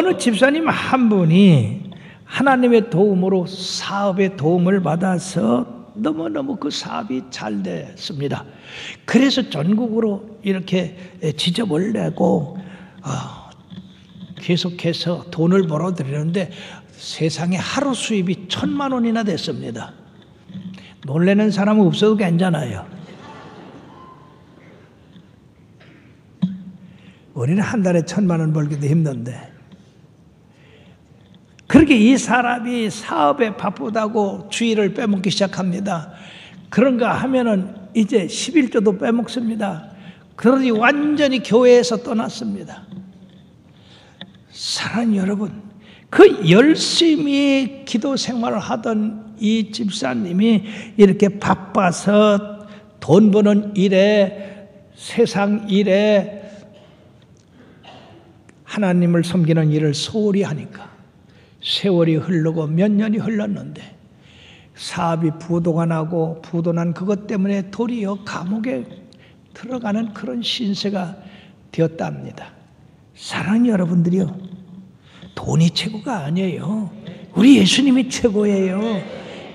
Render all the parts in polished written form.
어느 집사님 한 분이 하나님의 도움으로 사업의 도움을 받아서 너무너무 그 사업이 잘 됐습니다. 그래서 전국으로 이렇게 지점을 내고 계속해서 돈을 벌어들이는데 세상에 하루 수입이 1,000만 원이나 됐습니다. 놀라는 사람은 없어도 괜찮아요. 우리는 한 달에 1,000만 원 벌기도 힘든데, 그렇게 이 사람이 사업에 바쁘다고 주일을 빼먹기 시작합니다. 그런가 하면은 이제 11조도 빼먹습니다. 그러니 완전히 교회에서 떠났습니다. 사랑하는 여러분, 그 열심히 기도 생활을 하던 이 집사님이 이렇게 바빠서 돈 버는 일에, 세상 일에, 하나님을 섬기는 일을 소홀히 하니까 세월이 흐르고 몇 년이 흘렀는데 사업이 부도가 나고 부도난 그것 때문에 도리어 감옥에 들어가는 그런 신세가 되었답니다. 사랑하는 여러분들이요, 돈이 최고가 아니에요. 우리 예수님이 최고예요.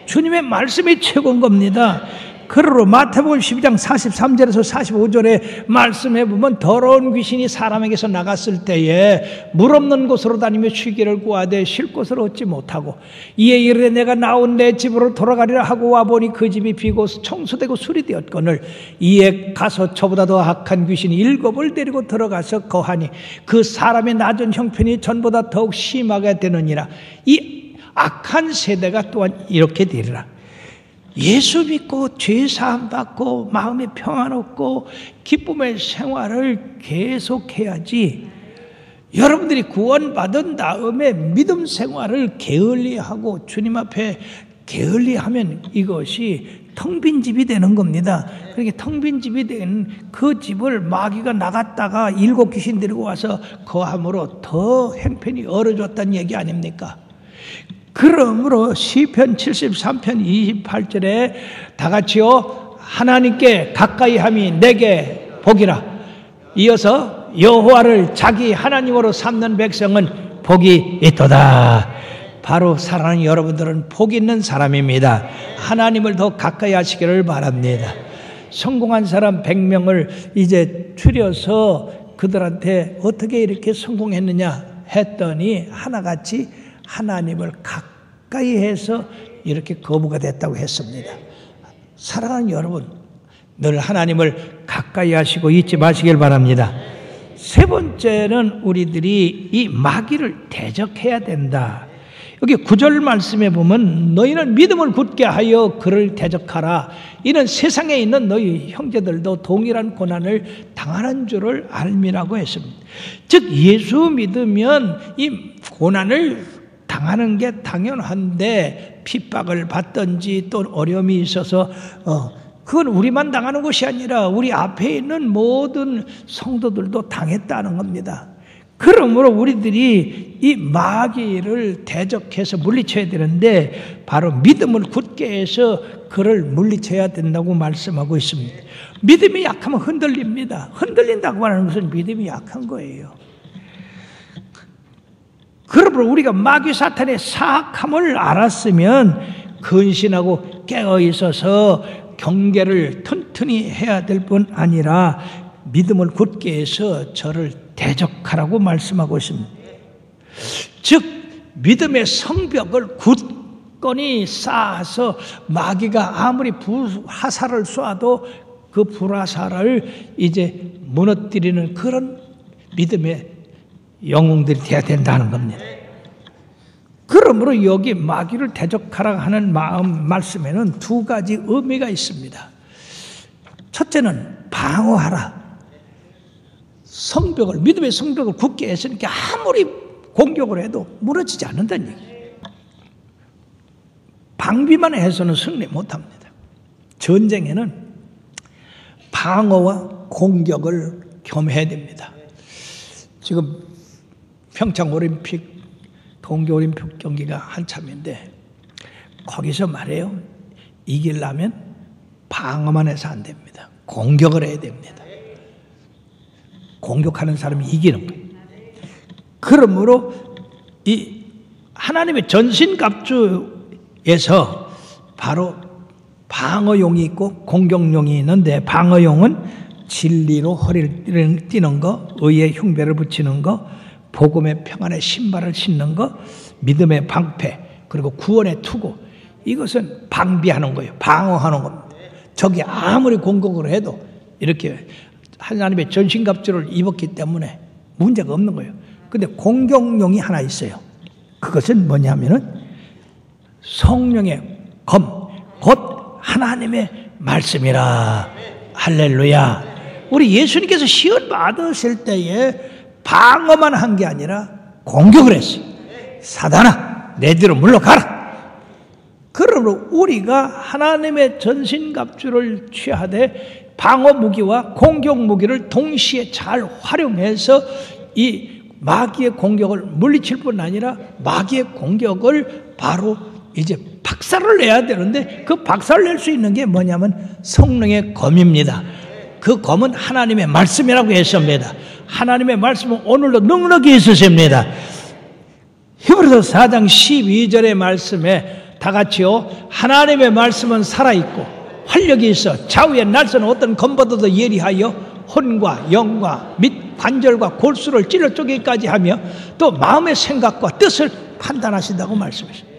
주님의 말씀이 최고인 겁니다. 그러므로 마태복음 12장 43절에서 45절에 말씀해 보면 더러운 귀신이 사람에게서 나갔을 때에 물 없는 곳으로 다니며 쉬기를 구하되 쉴 곳을 얻지 못하고 이에 이르되 내가 나온 내 집으로 돌아가리라 하고 와보니 그 집이 비고 청소되고 수리되었거늘 이에 가서 저보다 더 악한 귀신이 7을 데리고 들어가서 거하니 그 사람의 낮은 형편이 전보다 더욱 심하게 되느니라. 이 악한 세대가 또한 이렇게 되리라. 예수 믿고 죄 사함 받고 마음에 평안 얻고 기쁨의 생활을 계속해야지, 여러분들이 구원받은 다음에 믿음 생활을 게을리하고 주님 앞에 게을리하면 이것이 텅 빈 집이 되는 겁니다. 그렇게 텅 빈 집이 된 그 집을 마귀가 나갔다가 7 귀신 데리고 와서 거함으로 더 형편이 얼어졌다는 얘기 아닙니까? 그러므로 시편 73편 28절에 다 같이요, 하나님께 가까이함이 내게 복이라. 이어서 여호와를 자기 하나님으로 삼는 백성은 복이 있도다. 바로 사랑하는 여러분들은 복 있는 사람입니다. 하나님을 더 가까이 하시기를 바랍니다. 성공한 사람 100명을 이제 추려서 그들한테 어떻게 이렇게 성공했느냐 했더니 하나같이 하나님을 가까이 해서 이렇게 거부가 됐다고 했습니다. 사랑하는 여러분, 늘 하나님을 가까이 하시고 잊지 마시길 바랍니다. 세 번째는 우리들이 이 마귀를 대적해야 된다. 여기 9절 말씀에 보면 너희는 믿음을 굳게 하여 그를 대적하라. 이는 세상에 있는 너희 형제들도 동일한 고난을 당하는 줄을 알미라고 했습니다. 즉 예수 믿으면 이 고난을 당하는 게 당연한데, 핍박을 받든지 또 어려움이 있어서 그건 우리만 당하는 것이 아니라 우리 앞에 있는 모든 성도들도 당했다는 겁니다. 그러므로 우리들이 이 마귀를 대적해서 물리쳐야 되는데 바로 믿음을 굳게 해서 그를 물리쳐야 된다고 말씀하고 있습니다. 믿음이 약하면 흔들립니다. 흔들린다고 하는 것은 믿음이 약한 거예요. 그러므로 우리가 마귀 사탄의 사악함을 알았으면 근신하고 깨어 있어서 경계를 튼튼히 해야 될 뿐 아니라 믿음을 굳게 해서 저를 대적하라고 말씀하고 있습니다. 즉 믿음의 성벽을 굳건히 쌓아서 마귀가 아무리 불화살을 쏴도 그 불화살을 이제 무너뜨리는 그런 믿음의 영웅들이 되어야 된다는 겁니다. 그러므로 여기 마귀를 대적하라 하는 말씀에는 두 가지 의미가 있습니다. 첫째는 방어하라. 성벽을, 믿음의 성벽을 굳게 했으니까 아무리 공격을 해도 무너지지 않는다는 얘기예요. 방비만 해서는 승리 못합니다. 전쟁에는 방어와 공격을 겸해야 됩니다. 지금 평창올림픽, 동계올림픽 경기가 한참인데 거기서 말해요, 이기려면 방어만 해서 안 됩니다. 공격을 해야 됩니다. 공격하는 사람이 이기는 거예요. 그러므로 이 하나님의 전신갑주에서 바로 방어용이 있고 공격용이 있는데, 방어용은 진리로 허리를 띠는 거, 의의 흉배를 붙이는 거, 복음의 평안의 신발을 신는 거, 믿음의 방패, 그리고 구원의 투구. 이것은 방비하는 거예요. 방어하는 겁니다. 적이 아무리 공격을 해도 이렇게 하나님의 전신갑주를 입었기 때문에 문제가 없는 거예요. 근데 공격용이 하나 있어요. 그것은 뭐냐면은 성령의 검, 곧 하나님의 말씀이라. 할렐루야. 우리 예수님께서 시험 받으실 때에 방어만 한 게 아니라 공격을 했어요. 사단아, 내 뒤로 물러가라. 그러므로 우리가 하나님의 전신갑주를 취하되 방어 무기와 공격 무기를 동시에 잘 활용해서 이 마귀의 공격을 물리칠 뿐 아니라 마귀의 공격을 바로 이제 박살을 내야 되는데, 그 박살을 낼 수 있는 게 뭐냐면 성령의 검입니다. 그 검은 하나님의 말씀이라고 했습니다. 하나님의 말씀은 오늘도 넉넉히 있으십니다. 히브리서 4장 12절의 말씀에 다 같이요. 하나님의 말씀은 살아있고 활력이 있어 좌우의 날선 어떤 검보다도 예리하여 혼과 영과 및 관절과 골수를 찔러 쪼개기까지 하며 또 마음의 생각과 뜻을 판단하신다고 말씀하십니다.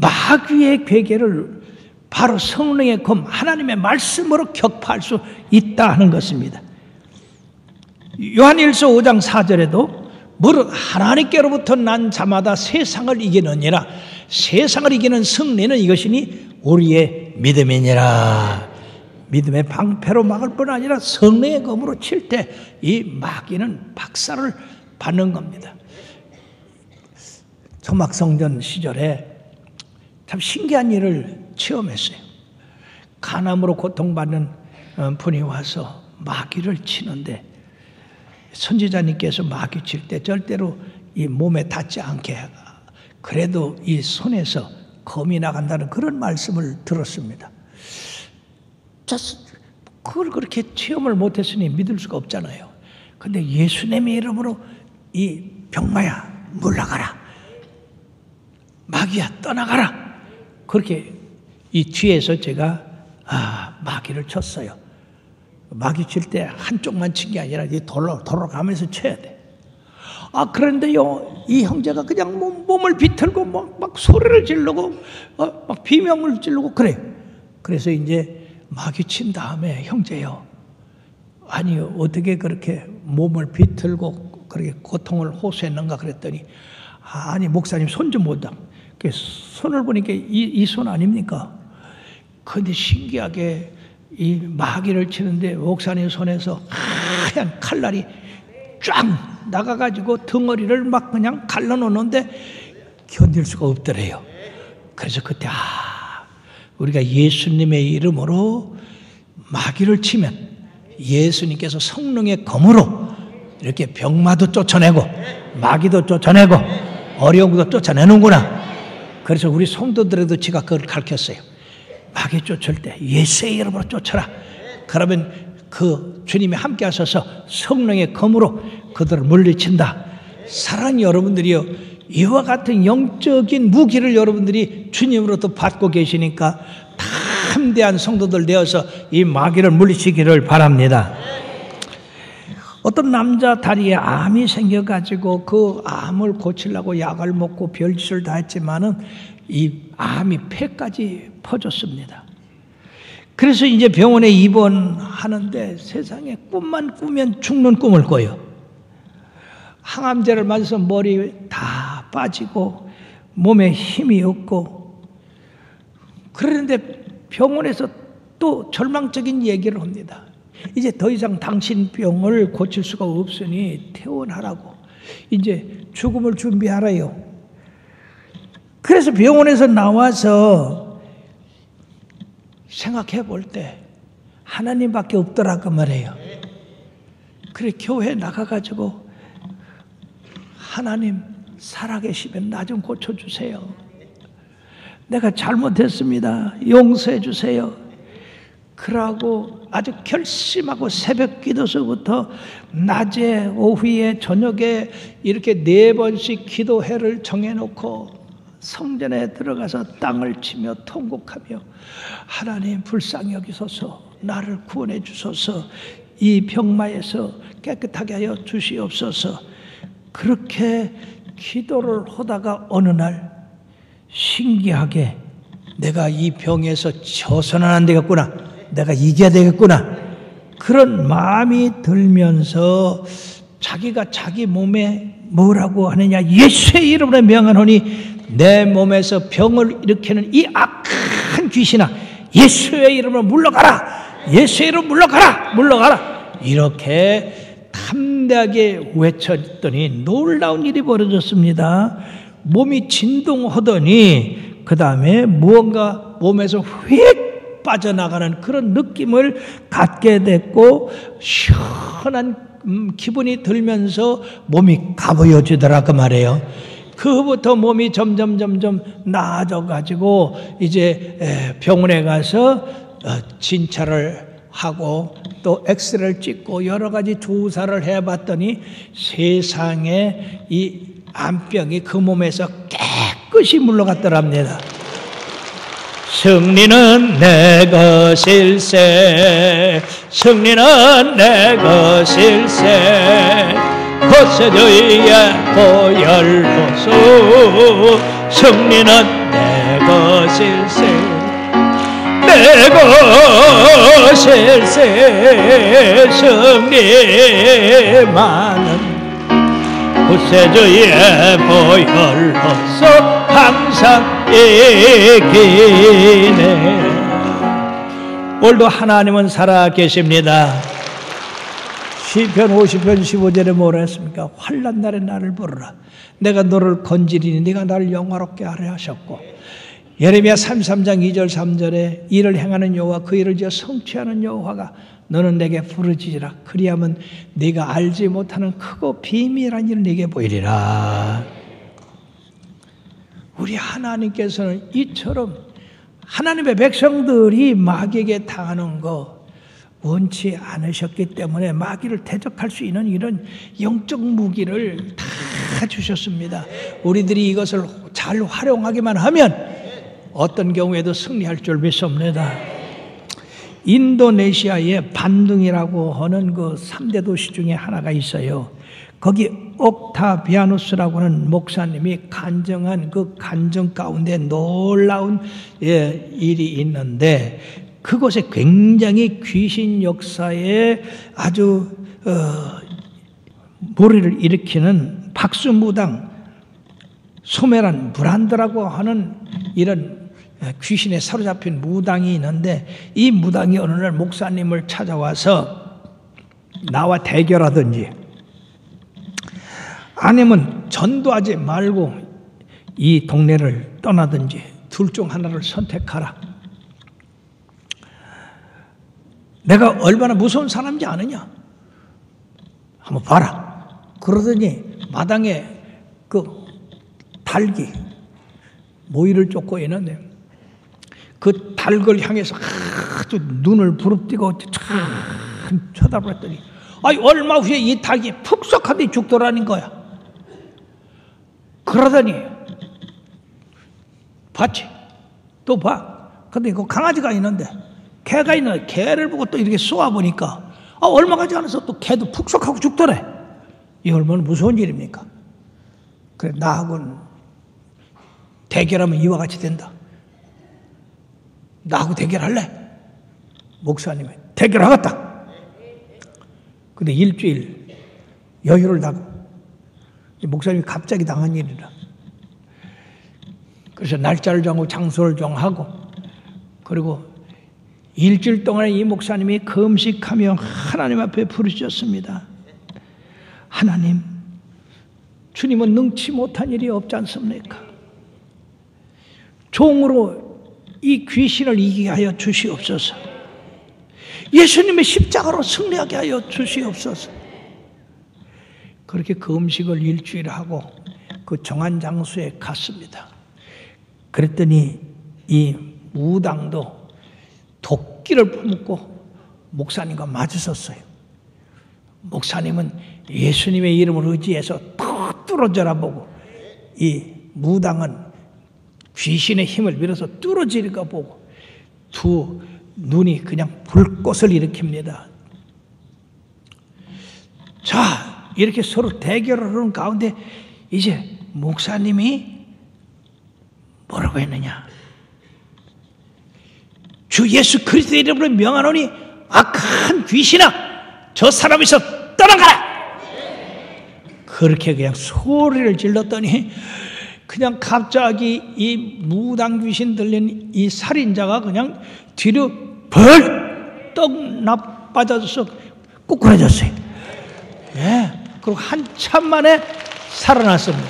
마귀의 괴계를 바로 성령의 검, 하나님의 말씀으로 격파할 수 있다 하는 것입니다. 요한일서 5장 4절에도 무릇 하나님께로부터 난 자마다 세상을 이기느니라. 세상을 이기는 승리는 이것이니 우리의 믿음이니라. 믿음의 방패로 막을 뿐 아니라 성령의 검으로 칠 때 이 마귀는 박살을 받는 겁니다. 초막성전 시절에 참 신기한 일을 체험했어요. 간암으로 고통받는 분이 와서 마귀를 치는데, 선지자님께서 마귀 칠 때 절대로 이 몸에 닿지 않게, 그래도 이 손에서 검이 나간다는 그런 말씀을 들었습니다. 그걸 그렇게 체험을 못했으니 믿을 수가 없잖아요. 근데 예수님의 이름으로 이 병마야 물러가라, 마귀야 떠나가라, 그렇게 이 뒤에서 제가 마귀를 쳤어요. 마귀 칠 때 한쪽만 친 게 아니라 돌아가면서 쳐야 돼. 그런데요, 이 형제가 그냥 몸을 비틀고 막 소리를 지르고 막 비명을 지르고 그래요. 그래서 이제 마귀 친 다음에, 형제요, 아니 어떻게 그렇게 몸을 비틀고 그렇게 고통을 호소했는가 그랬더니, 아니 목사님 손 좀 보자. 손을 보니까 이 손 아닙니까? 그런데 신기하게 이 마귀를 치는데 목사님 손에서 하얀 칼날이 쫙 나가가지고 덩어리를 막 그냥 갈라놓는데 견딜 수가 없더래요. 그래서 그때 우리가 예수님의 이름으로 마귀를 치면 예수님께서 성령의 검으로 이렇게 병마도 쫓아내고 마귀도 쫓아내고 어려운 것도 쫓아내는구나. 그래서 우리 성도들에도 제가 그걸 가르쳤어요. 마귀 쫓을 때 예수의 이름으로 쫓아라. 그러면 그 주님이 함께 하셔서 성령의 검으로 그들을 물리친다. 사랑하는 여러분들이요, 이와 같은 영적인 무기를 여러분들이 주님으로부터 받고 계시니까 담대한 성도들 되어서 이 마귀를 물리치기를 바랍니다. 어떤 남자 다리에 암이 생겨가지고 그 암을 고치려고 약을 먹고 별짓을 다 했지만은 이 암이 폐까지 퍼졌습니다. 그래서 이제 병원에 입원하는데 세상에 꿈만 꾸면 죽는 꿈을 꿔요. 항암제를 맞아서 머리 다 빠지고 몸에 힘이 없고, 그런데 병원에서 또 절망적인 얘기를 합니다. 이제 더 이상 당신 병을 고칠 수가 없으니 퇴원하라고, 이제 죽음을 준비하라요. 그래서 병원에서 나와서 생각해 볼 때 하나님밖에 없더라고 말해요. 그래 교회 나가가지고 하나님 살아계시면 나 좀 고쳐주세요. 내가 잘못했습니다. 용서해 주세요. 그러고 아주 결심하고 새벽 기도서부터 낮에 오후에 저녁에 이렇게 4번씩 기도회를 정해놓고 성전에 들어가서 땅을 치며 통곡하며 하나님 불쌍히 여기소서, 나를 구원해 주소서, 이 병마에서 깨끗하게 하여 주시옵소서. 그렇게 기도를 하다가 어느 날 신기하게 내가 이 병에서 져서는 안 되겠구나, 내가 이겨야 되겠구나, 그런 마음이 들면서 자기가 자기 몸에 뭐라고 하느냐, 예수의 이름으로 명하노니 내 몸에서 병을 일으키는 이 악한 귀신아, 예수의 이름으로 물러가라, 예수의 이름으로 물러가라, 물러가라, 이렇게 담대하게 외쳤더니 놀라운 일이 벌어졌습니다. 몸이 진동하더니 그 다음에 무언가 몸에서 휙 빠져나가는 그런 느낌을 갖게 됐고 시원한 기분이 들면서 몸이 가벼워지더라 그 말이에요. 그부터 몸이 점점 나아져가지고 이제 병원에 가서 진찰을 하고 또 엑스레이를 찍고 여러 가지 조사를 해봤더니 세상에 이 암병이 그 몸에서 깨끗이 물러갔더랍니다. 승리는 내 것일세, 승리는 내 것일세, 거세주의 보혈로서 승리는 내 것일세, 내 것일세, 승리만은 구세주의 보혈로서 항상 이기네. 오늘도 하나님은 살아 계십니다. 시편 50편 15절에 뭐라 했습니까? 환난 날에 나를 부르라, 내가 너를 건지리니 네가 나를 영화롭게 하려 하셨고, 예레미야 33장 2절 3절에 이를 행하는 여호와 그 일을 지어 성취하는 여호와가 너는 내게 부르짖으라, 그리하면 네가 알지 못하는 크고 비밀한 일을 네게 보이리라. 우리 하나님께서는 이처럼 하나님의 백성들이 마귀에게 당하는 거 원치 않으셨기 때문에 마귀를 대적할 수 있는 이런 영적 무기를 다 주셨습니다. 우리들이 이것을 잘 활용하기만 하면 어떤 경우에도 승리할 줄 믿습니다. 인도네시아의 반둥이라고 하는 그 3대 도시 중에 하나가 있어요. 거기 옥타비아누스라고 하는 목사님이 간증한 그 간증 가운데 놀라운 일이 있는데, 그곳에 굉장히 귀신 역사에 아주 무리를 일으키는 박수무당 소메란 브란드라고 하는 이런 귀신에 사로잡힌 무당이 있는데, 이 무당이 어느 날 목사님을 찾아와서 나와 대결하든지 아니면 전도하지 말고 이 동네를 떠나든지 둘 중 하나를 선택하라. 내가 얼마나 무서운 사람인지 아느냐? 한번 봐라. 그러더니 마당에 그 닭이 모이를 쫓고 있는데 그 닭을 향해서 아주 눈을 부릅뜨고 참 쳐다봤더니 얼마 후에 이 닭이 푹석하더니 죽더라는 거야. 그러더니 봤지? 또 봐. 근데 그 강아지가 있는데 개가 있는데 개를 보고 또 이렇게 쏘아보니까 얼마 가지 않아서 또 개도 푹석하고 죽더래. 이 얼마나 무서운 일입니까? 그래, 나하고는 대결하면 이와 같이 된다. 나하고 대결할래? 목사님이 대결하겠다. 근데 일주일 여유를 다고 목사님이 갑자기 당한 일이라. 그래서 날짜를 정하고 장소를 정하고, 그리고 일주일 동안 이 목사님이 금식하며 하나님 앞에 부르짖었습니다. 하나님, 주님은 능치 못한 일이 없지 않습니까? 종으로 이 귀신을 이기게 하여 주시옵소서. 예수님의 십자가로 승리하게 하여 주시옵소서. 그렇게 그 음식을 일주일 하고 그 정한 장소에 갔습니다. 그랬더니 이 무당도 도끼를 품고 목사님과 마주섰어요. 목사님은 예수님의 이름을 의지해서 턱 뚫어져라 보고, 이 무당은 귀신의 힘을 빌어서 뚫어지리가 보고, 두 눈이 그냥 불꽃을 일으킵니다. 자, 이렇게 서로 대결을 하는 가운데 이제 목사님이 뭐라고 했느냐? 주 예수 그리스도의 이름으로 명하노니 악한 귀신아, 저 사람에서 떠나가라! 그렇게 그냥 소리를 질렀더니 그냥 갑자기 이 무당 귀신 들린 이 살인자가 그냥 뒤로 벌떡 나빠져서 꾸꾸러졌어요. 예, 그리고 한참 만에 살아났습니다.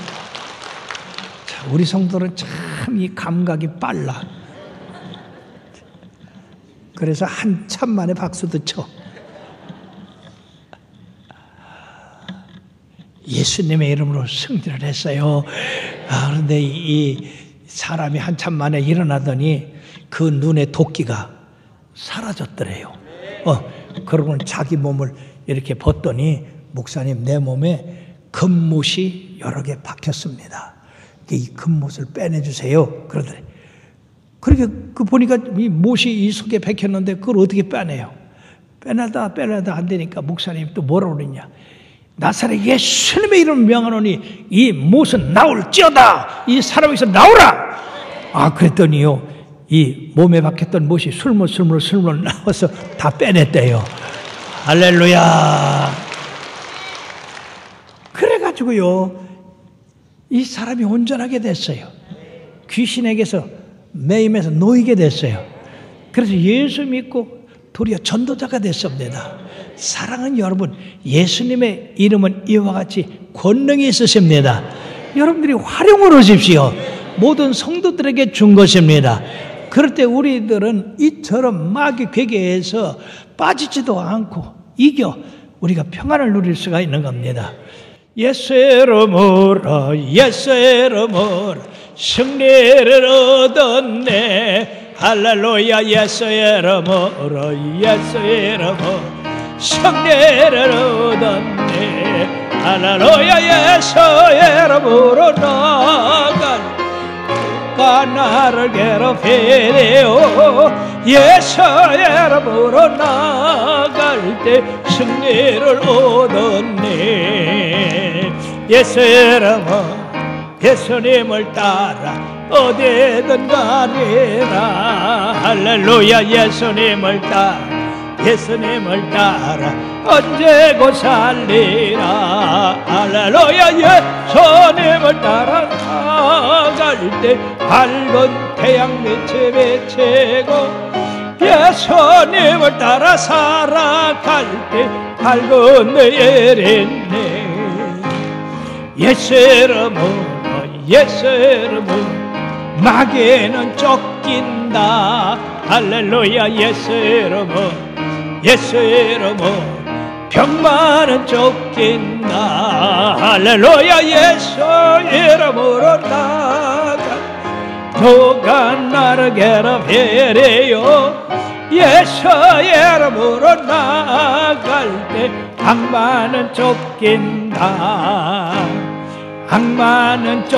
자, 우리 성도는 참 이 감각이 빨라. 그래서 한참 만에 박수도 쳐. 예수님의 이름으로 승리를 했어요. 그런데 이 사람이 한참 만에 일어나더니 그 눈에 도끼가 사라졌더래요. 그러고는 자기 몸을 이렇게 벗더니 목사님, 내 몸에 금못이 여러 개 박혔습니다. 이 금못을 빼내주세요. 그러더래. 그렇게 보니까 이 못이 이 속에 박혔는데 그걸 어떻게 빼내요? 빼내다 안 되니까 목사님이 또 뭐라고 그랬냐? 나사렛 예수님의 이름을 명하노니 이 못은 나올지어다. 이 사람에서 나오라. 그랬더니요, 이 몸에 박혔던 못이 술물 나와서 다 빼냈대요. 할렐루야. 그래가지고요, 이 사람이 온전하게 됐어요. 귀신에게서 매임해서 놓이게 됐어요. 그래서 예수 믿고 도리어 전도자가 됐습니다. 사랑하는 여러분, 예수님의 이름은 이와 같이 권능이 있으십니다. 여러분들이 활용을 하십시오. 모든 성도들에게 준 것입니다. 그럴 때 우리들은 이처럼 마귀 괴계에서 빠지지도 않고 이겨 우리가 평안을 누릴 수가 있는 겁니다. 예수의 이름으로 승리를 얻었네. 할렐루야. 예수의 이름으로 승리를 얻었네. 할렐루야. 예수의 이름으로 나가 나를 괴롭히려. 예수의 이름으로 나갈 때 승리를 얻었네. 예수의 이름으로 예수님을 따라 어디든 가리라. 할렐루야. 예수님을 따라 언제고 살리라. 할렐루야. 예수님을 따라 나갈 때 밝은 태양 빛이 비치고, 예수님을 따라 살아갈 때 밝은 내일 있네. 예수 이름으로 마귀는 쫓긴다. 할렐루야. 예수 이름으로 병만은 쫓긴다. 할렐루야. 예수 이름으로 누가 나를 괴롭히려. 예수 이름으로 나갈 때 악마는 쫓긴다. 악마는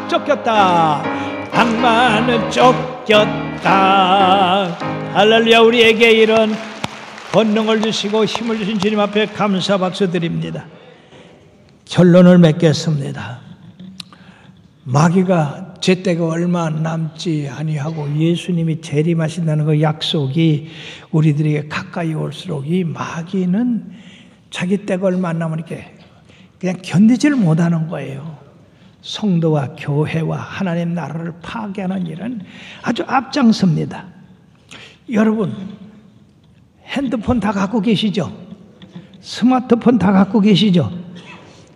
쫓겼다. 악마는 쫓겼다. 할렐루야. 우리에게 이런 권능을 주시고 힘을 주신 주님 앞에 감사 박수 드립니다. 결론을 맺겠습니다. 마귀가 제때가 얼마 남지 아니하고 예수님이 재림하신다는 그 약속이 우리들에게 가까이 올수록 이 마귀는 자기 때가 얼마 안 남으니까 그냥 견디지를 못하는 거예요. 성도와 교회와 하나님 나라를 파괴하는 일은 아주 앞장섭니다. 여러분, 핸드폰 다 갖고 계시죠? 스마트폰 다 갖고 계시죠?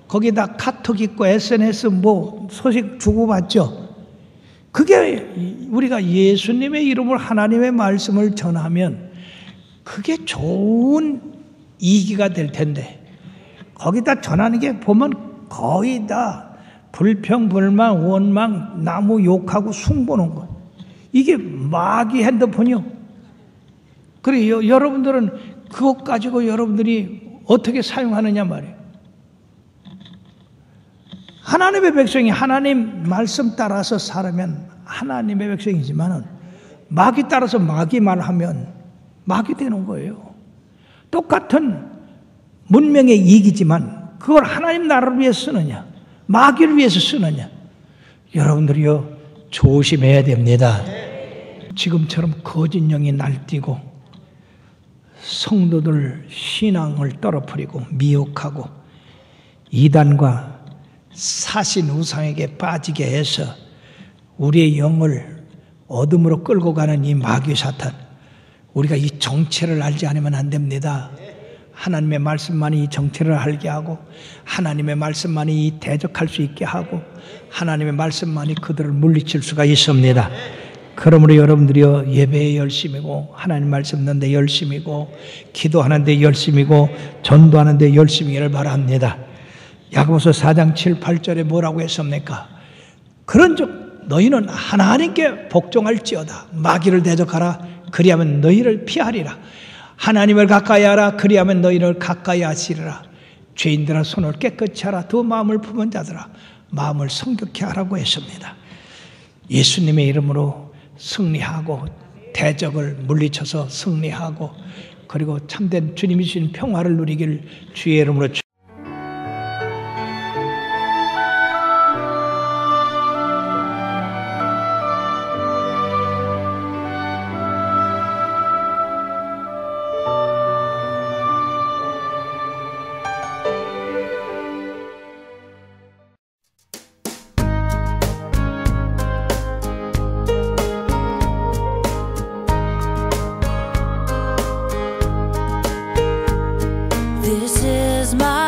거기다 카톡 있고 SNS 뭐 소식 주고받죠? 그게 우리가 예수님의 이름으로 하나님의 말씀을 전하면 그게 좋은 이기가 될 텐데, 거기다 전하는 게 보면 거의 다 불평, 불만, 원망, 나무 욕하고 숭보는 거. 이게 마귀 핸드폰이요. 그리고 여러분들은 그것 가지고 여러분들이 어떻게 사용하느냐 말이에요. 하나님의 백성이 하나님 말씀 따라서 살면 하나님의 백성이지만은 마귀 따라서 마귀 말하면 마귀 되는 거예요. 똑같은 문명의 이익이지만 그걸 하나님 나라를 위해서 쓰느냐 마귀를 위해서 쓰느냐 여러분들이요 조심해야 됩니다. 지금처럼 거짓 영이 날뛰고 성도들 신앙을 떨어뜨리고 미혹하고 이단과 사신 우상에게 빠지게 해서 우리의 영을 어둠으로 끌고 가는 이 마귀 사탄, 우리가 이 정체를 알지 않으면 안 됩니다. 하나님의 말씀만이 이 정체를 알게 하고 하나님의 말씀만이 이 대적할 수 있게 하고 하나님의 말씀만이 그들을 물리칠 수가 있습니다. 그러므로 여러분들이요 예배에 열심이고 하나님 말씀 듣는데 열심이고 기도하는데 열심이고 전도하는데 열심이기를 바랍니다. 야고보서 4장 7, 8절에 뭐라고 했습니까? 그런즉 너희는 하나님께 복종할지어다. 마귀를 대적하라. 그리하면 너희를 피하리라. 하나님을 가까이 하라. 그리하면 너희를 가까이 하시리라. 죄인들아 손을 깨끗이 하라. 두 마음을 품은 자들아 마음을 성격케 하라고 했습니다. 예수님의 이름으로 승리하고 대적을 물리쳐서 승리하고 그리고 참된 주님이 주신 평화를 누리길 주의 이름으로 This is my